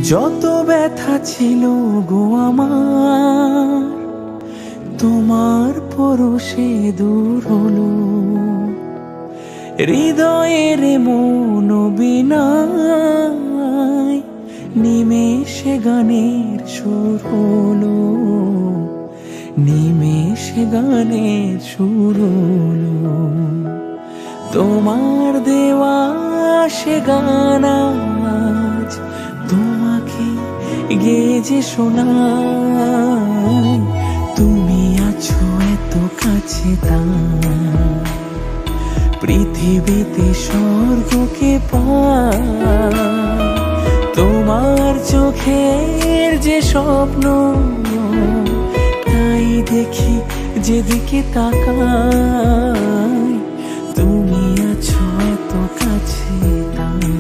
যত ব্যথা ছিল গো আমার, তোমার পরশে দূর হলো। হৃদয়ের মন বিনায় নিমেষে গানের সুর হলো, নিমেষে গানের সুর হলো। তোমার দেওয়া সে গান আজ তোমাকে গেয়ে যে শোনাই। তুমি আছো এত কাছে, তাই পৃথিবীতে স্বর্গকে পাই। তোমার চোখের যে স্বপ্ন, তাই দেখি যেদিকে তাকাই। তুমি আছো এত কাছে, তাই